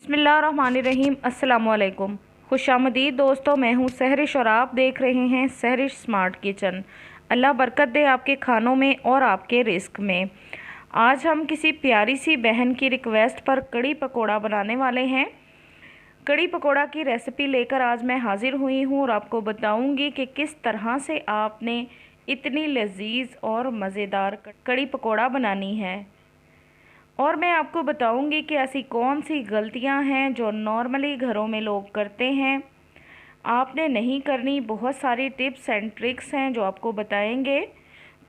बिस्मिल्लाहिर्रहमानिर्रहीम। अस्सलामुअलैकुम। खुशामदीद दोस्तों, मैं हूँ सहरिश और आप देख रहे हैं सहरिश स्मार्ट किचन। अल्लाह बरकत दे आपके खानों में और आपके रिस्क में। आज हम किसी प्यारी सी बहन की रिक्वेस्ट पर कड़ी पकोड़ा बनाने वाले हैं। कड़ी पकोड़ा की रेसिपी लेकर आज मैं हाज़िर हुई हूँ और आपको बताऊँगी कि किस तरह से आपने इतनी लजीज और मज़ेदार कड़ी पकोड़ा बनानी है। और मैं आपको बताऊंगी कि ऐसी कौन सी गलतियां हैं जो नॉर्मली घरों में लोग करते हैं, आपने नहीं करनी। बहुत सारी टिप्स एंड ट्रिक्स हैं जो आपको बताएंगे।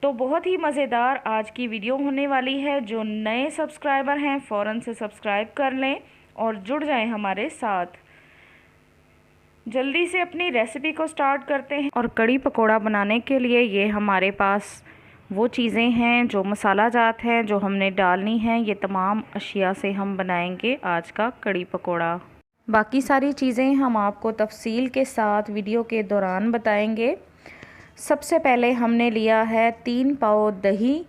तो बहुत ही मज़ेदार आज की वीडियो होने वाली है। जो नए सब्सक्राइबर हैं फ़ौरन से सब्सक्राइब कर लें और जुड़ जाएं हमारे साथ। जल्दी से अपनी रेसिपी को स्टार्ट करते हैं। और कड़ी पकोड़ा बनाने के लिए ये हमारे पास वो चीज़ें हैं जो मसाला जात हैं जो हमने डालनी हैं। ये तमाम अशिया से हम बनाएंगे आज का कड़ी पकोड़ा। बाकी सारी चीज़ें हम आपको तफसील के साथ वीडियो के दौरान बताएंगे। सबसे पहले हमने लिया है 3 पाव दही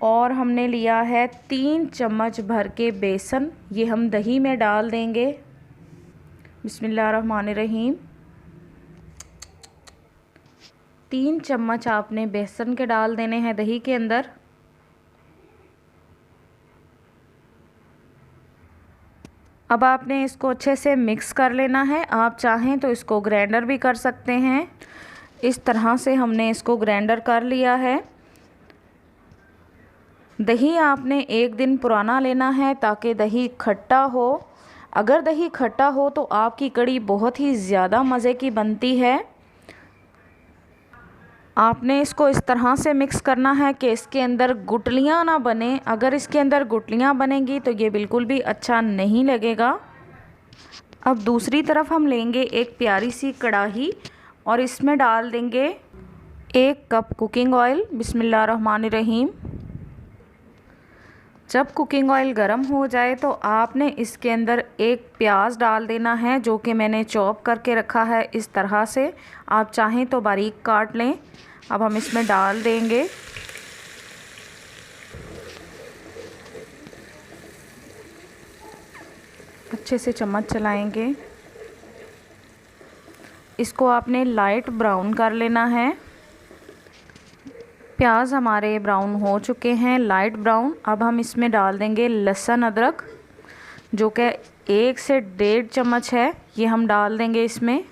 और हमने लिया है 3 चम्मच भर के बेसन। ये हम दही में डाल देंगे। बिस्मिल्लाहिर्रहमानिर्रहीम। 3 चम्मच आपने बेसन के डाल देने हैं दही के अंदर। अब आपने इसको अच्छे से मिक्स कर लेना है। आप चाहें तो इसको ग्राइंडर भी कर सकते हैं। इस तरह से हमने इसको ग्राइंडर कर लिया है। दही आपने 1 दिन पुराना लेना है ताकि दही खट्टा हो। अगर दही खट्टा हो तो आपकी कड़ी बहुत ही ज़्यादा मज़े की बनती है। आपने इसको इस तरह से मिक्स करना है कि इसके अंदर गुठलियाँ ना बने। अगर इसके अंदर गुठलियाँ बनेंगी तो ये बिल्कुल भी अच्छा नहीं लगेगा। अब दूसरी तरफ हम लेंगे एक प्यारी सी कढ़ाई और इसमें डाल देंगे 1 कप कुकिंग ऑयल। बिस्मिल्लाहिर्रहमानिर्रहीम। जब कुकिंग ऑयल गर्म हो जाए तो आपने इसके अंदर एक प्याज डाल देना है जो कि मैंने चॉप करके रखा है इस तरह से। आप चाहें तो बारीक काट लें। अब हम इसमें डाल देंगे। अच्छे से चम्मच चलाएंगे। इसको आपने लाइट ब्राउन कर लेना है। प्याज हमारे ब्राउन हो चुके हैं, लाइट ब्राउन। अब हम इसमें डाल देंगे लहसुन अदरक जो कि 1 से 1.5 चम्मच है। ये हम डाल देंगे इसमें।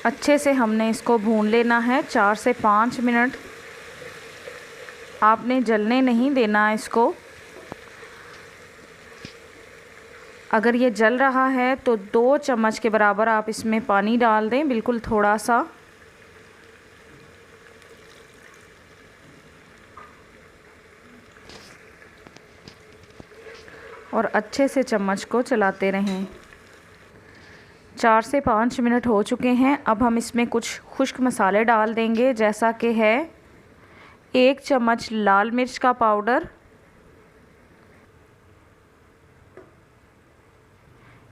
अच्छे से हमने इसको भून लेना है 4 से 5 मिनट। आपने जलने नहीं देना इसको। अगर ये जल रहा है तो 2 चम्मच के बराबर आप इसमें पानी डाल दें, बिल्कुल थोड़ा सा। और अच्छे से चम्मच को चलाते रहें। 4 से 5 मिनट हो चुके हैं। अब हम इसमें कुछ खुश्क मसाले डाल देंगे जैसा कि है 1 चम्मच लाल मिर्च का पाउडर,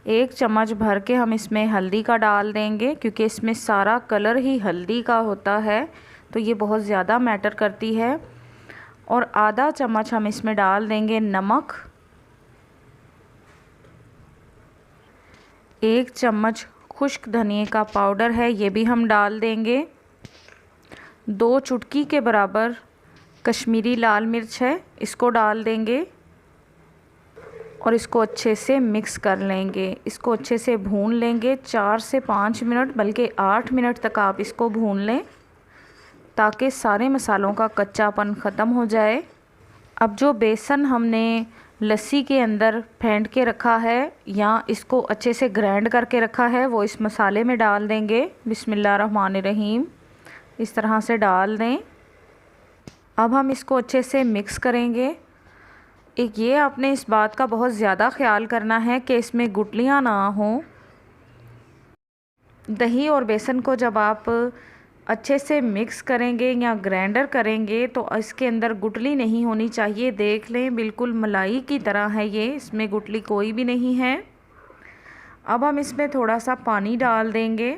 1 चम्मच भर के हम इसमें हल्दी का डाल देंगे क्योंकि इसमें सारा कलर ही हल्दी का होता है तो ये बहुत ज़्यादा मैटर करती है। और आधा चम्मच हम इसमें डाल देंगे नमक, 1 चम्मच खुश्क धनिए का पाउडर है ये भी हम डाल देंगे। 2 चुटकी के बराबर कश्मीरी लाल मिर्च है, इसको डाल देंगे और इसको अच्छे से मिक्स कर लेंगे। इसको अच्छे से भून लेंगे 4 से 5 मिनट, बल्कि 8 मिनट तक आप इसको भून लें ताकि सारे मसालों का कच्चापन ख़त्म हो जाए। अब जो बेसन हमने लस्सी के अंदर फेंट के रखा है या इसको अच्छे से ग्राइंड करके रखा है वो इस मसाले में डाल देंगे। बिस्मिल्लाहिर्रहमानिर्रहीम। इस तरह से डाल दें। अब हम इसको अच्छे से मिक्स करेंगे। एक ये आपने इस बात का बहुत ज़्यादा ख़्याल करना है कि इसमें गुठलियाँ ना हों। दही और बेसन को जब आप अच्छे से मिक्स करेंगे या ग्राइंडर करेंगे तो इसके अंदर गुठली नहीं होनी चाहिए। देख लें बिल्कुल मलाई की तरह है ये, इसमें गुठली कोई भी नहीं है। अब हम इसमें थोड़ा सा पानी डाल देंगे।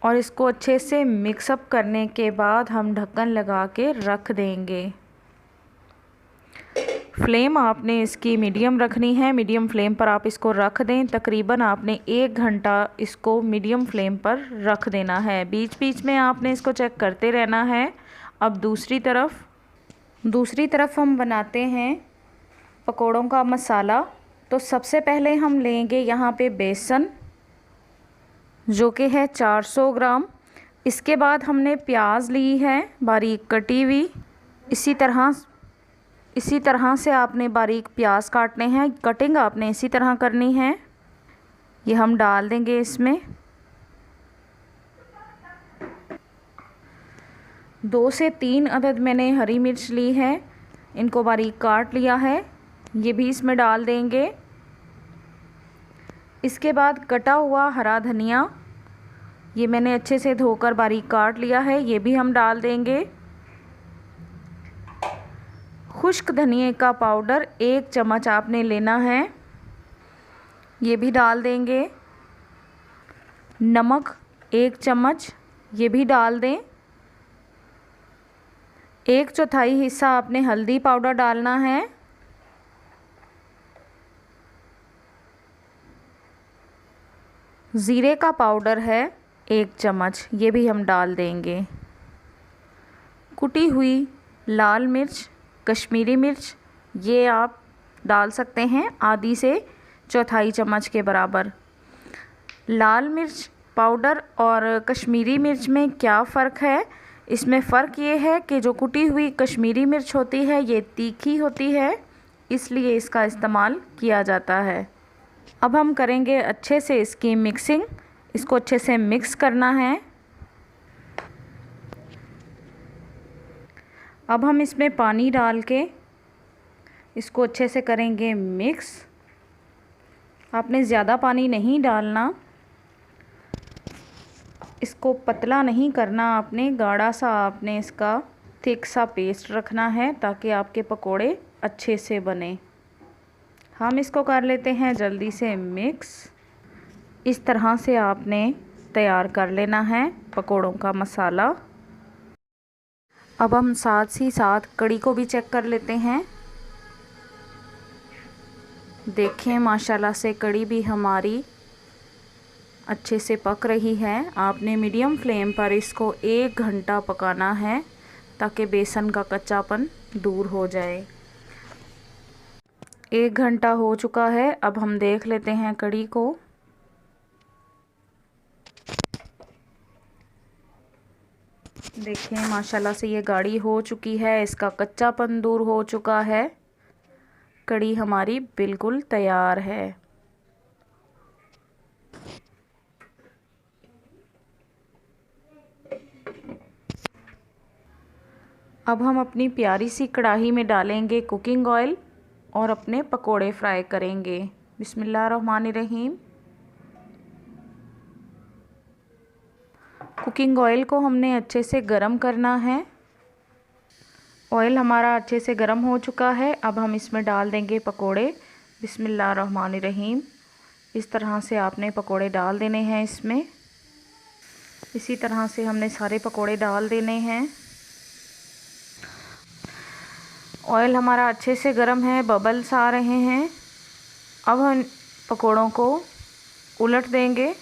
और इसको अच्छे से मिक्सअप करने के बाद हम ढक्कन लगा के रख देंगे। फ्लेम आपने इसकी मीडियम रखनी है। मीडियम फ्लेम पर आप इसको रख दें। तकरीबन आपने 1 घंटा इसको मीडियम फ्लेम पर रख देना है। बीच बीच में आपने इसको चेक करते रहना है। अब दूसरी तरफ हम बनाते हैं पकोड़ों का मसाला। तो सबसे पहले हम लेंगे यहाँ पे बेसन, जो कि है 400 ग्राम। इसके बाद हमने प्याज ली है बारीक कटी हुई। इसी तरह से आपने बारीक प्याज काटने हैं। कटिंग आपने इसी तरह करनी है। ये हम डाल देंगे इसमें। 2 से 3 अदद मैंने हरी मिर्च ली है, इनको बारीक काट लिया है, ये भी इसमें डाल देंगे। इसके बाद कटा हुआ हरा धनिया, ये मैंने अच्छे से धोकर बारीक काट लिया है, ये भी हम डाल देंगे। खुश्क धनिए का पाउडर 1 चम्मच आपने लेना है, ये भी डाल देंगे। नमक 1 चम्मच, ये भी डाल दें। 1/4 हिस्सा आपने हल्दी पाउडर डालना है। ज़ीरे का पाउडर है 1 चम्मच, ये भी हम डाल देंगे। कुटी हुई लाल मिर्च, कश्मीरी मिर्च, ये आप डाल सकते हैं आधी से चौथाई चम्मच के बराबर। लाल मिर्च पाउडर और कश्मीरी मिर्च में क्या फ़र्क है? इसमें फ़र्क ये है कि जो कुटी हुई कश्मीरी मिर्च होती है ये तीखी होती है, इसलिए इसका इस्तेमाल किया जाता है। अब हम करेंगे अच्छे से इसकी मिक्सिंग। इसको अच्छे से मिक्स करना है। अब हम इसमें पानी डाल के इसको अच्छे से करेंगे मिक्स। आपने ज़्यादा पानी नहीं डालना, इसको पतला नहीं करना आपने, गाढ़ा सा आपने इसका थिक सा पेस्ट रखना है ताकि आपके पकोड़े अच्छे से बने। हम इसको कर लेते हैं जल्दी से मिक्स। इस तरह से आपने तैयार कर लेना है पकोड़ों का मसाला। अब हम साथ ही साथ कड़ी को भी चेक कर लेते हैं। देखें माशाल्लाह से कड़ी भी हमारी अच्छे से पक रही है। आपने मीडियम फ्लेम पर इसको 1 घंटा पकाना है ताकि बेसन का कच्चापन दूर हो जाए। 1 घंटा हो चुका है। अब हम देख लेते हैं कड़ी को। देखें माशाल्लाह से ये गाढ़ी हो चुकी है, इसका कच्चापन दूर हो चुका है। कड़ी हमारी बिल्कुल तैयार है। अब हम अपनी प्यारी सी कढ़ाई में डालेंगे कुकिंग ऑयल और अपने पकोड़े फ्राई करेंगे। बिस्मिल्लाहिर्रहमानिर्रहीम। कुकिंग ऑयल को हमने अच्छे से गरम करना है। ऑयल हमारा अच्छे से गरम हो चुका है। अब हम इसमें डाल देंगे पकोड़े। बिस्मिल्लाहिर्रहमानिर्रहीम। इस तरह से आपने पकोड़े डाल देने हैं इसमें। इसी तरह से हमने सारे पकोड़े डाल देने हैं। ऑयल हमारा अच्छे से गरम है, बबल्स आ रहे हैं। अब हम पकोड़ों को उलट देंगे,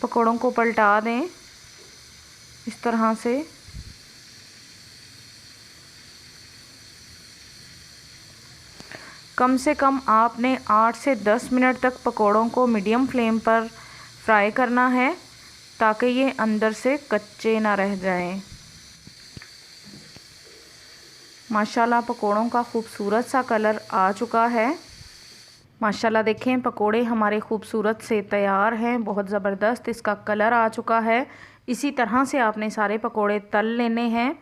पकोड़ों को पलटा दें इस तरह से। कम से कम आपने 8 से 10 मिनट तक पकोड़ों को मीडियम फ्लेम पर फ्राई करना है ताकि ये अंदर से कच्चे ना रह जाएं। माशाल्लाह पकोड़ों का खूबसूरत सा कलर आ चुका है। माशाल्लाह देखें पकोड़े हमारे खूबसूरत से तैयार हैं, बहुत ज़बरदस्त इसका कलर आ चुका है। इसी तरह से आपने सारे पकोड़े तल लेने हैं।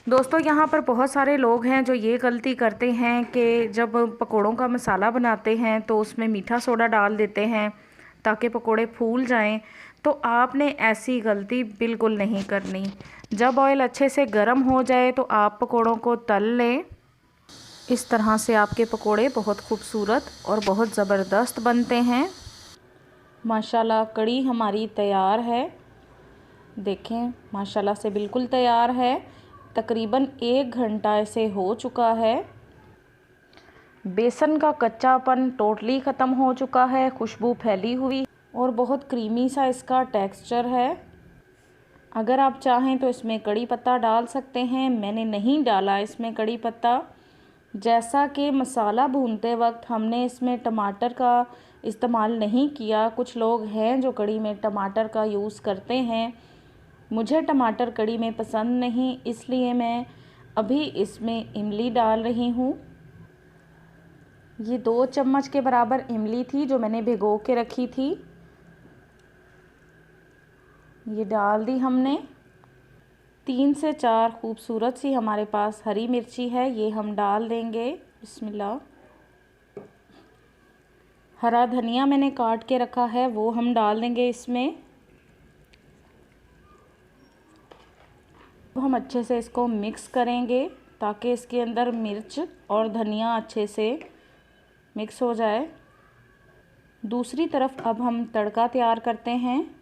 दोस्तों यहाँ पर बहुत सारे लोग हैं जो ये गलती करते हैं कि जब पकोड़ों का मसाला बनाते हैं तो उसमें मीठा सोडा डाल देते हैं ताकि पकोड़े फूल जाएं। तो आपने ऐसी गलती बिल्कुल नहीं करनी। जब ऑयल अच्छे से गर्म हो जाए तो आप पकोड़ों को तल लें। इस तरह से आपके पकोड़े बहुत खूबसूरत और बहुत ज़बरदस्त बनते हैं। माशाल्लाह कड़ी हमारी तैयार है। देखें माशाल्लाह से बिल्कुल तैयार है। तकरीबन 1 घंटा इसे हो चुका है। बेसन का कच्चापन टोटली ख़त्म हो चुका है, खुशबू फैली हुई और बहुत क्रीमी सा इसका टेक्सचर है। अगर आप चाहें तो इसमें कड़ी पत्ता डाल सकते हैं, मैंने नहीं डाला इसमें कड़ी पत्ता। जैसा कि मसाला भूनते वक्त हमने इसमें टमाटर का इस्तेमाल नहीं किया। कुछ लोग हैं जो कड़ी में टमाटर का यूज़ करते हैं, मुझे टमाटर कड़ी में पसंद नहीं, इसलिए मैं अभी इसमें इमली डाल रही हूँ। ये 2 चम्मच के बराबर इमली थी जो मैंने भिगो के रखी थी, ये डाल दी हमने। 3 से 4 खूबसूरत सी हमारे पास हरी मिर्ची है, ये हम डाल देंगे। बिस्मिल्लाह। हरा धनिया मैंने काट के रखा है, वो हम डाल देंगे इसमें। हम अच्छे से इसको मिक्स करेंगे ताकि इसके अंदर मिर्च और धनिया अच्छे से मिक्स हो जाए। दूसरी तरफ अब हम तड़का तैयार करते हैं।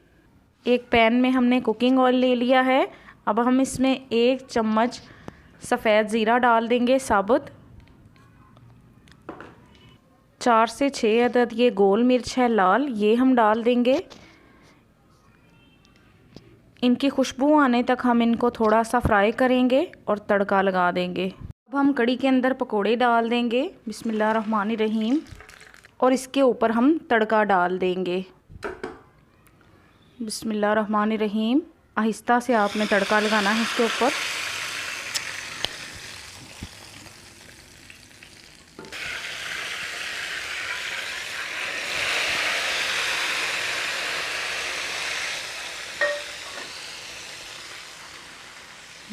एक पैन में हमने कुकिंग ऑयल ले लिया है। अब हम इसमें 1 चम्मच सफ़ेद ज़ीरा डाल देंगे साबुत। 4 से 6 अदद ये गोल मिर्च है लाल, ये हम डाल देंगे। इनकी खुशबू आने तक हम इनको थोड़ा सा फ्राई करेंगे और तड़का लगा देंगे। अब हम कड़ी के अंदर पकोड़े डाल देंगे। बिस्मिल्लाहिर्रहमानिर्रहीम। और इसके ऊपर हम तड़का डाल देंगे। बिस्मिल्लाहिर्रहमानिर्रहीम। आहिस्ता से आपने तड़का लगाना है इसके ऊपर।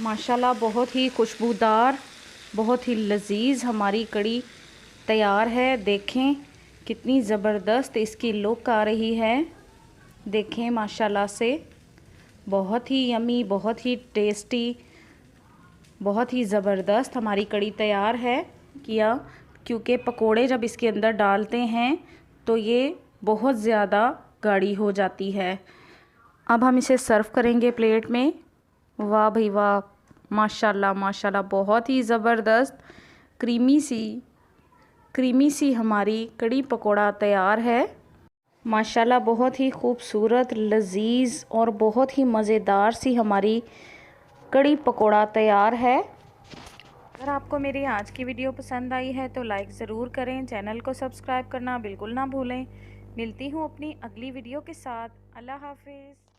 माशाल्लाह बहुत ही खुशबूदार, बहुत ही लजीज हमारी कड़ी तैयार है। देखें कितनी ज़बरदस्त इसकी लुक आ रही है। देखें माशाल्लाह से बहुत ही यमी, बहुत ही टेस्टी, बहुत ही ज़बरदस्त हमारी कड़ी तैयार है किया। क्योंकि पकोड़े जब इसके अंदर डालते हैं तो ये बहुत ज़्यादा गाढ़ी हो जाती है। अब हम इसे सर्व करेंगे प्लेट में। वाह भाई वाह, माशाल्लाह माशाल्लाह बहुत ही ज़बरदस्त क्रीमी सी हमारी कड़ी पकोड़ा तैयार है। माशाल्लाह बहुत ही खूबसूरत, लजीज और बहुत ही मज़ेदार सी हमारी कड़ी पकोड़ा तैयार है। अगर आपको मेरी आज की वीडियो पसंद आई है तो लाइक ज़रूर करें, चैनल को सब्सक्राइब करना बिल्कुल ना भूलें। मिलती हूँ अपनी अगली वीडियो के साथ। अल्लाह हाफिज़।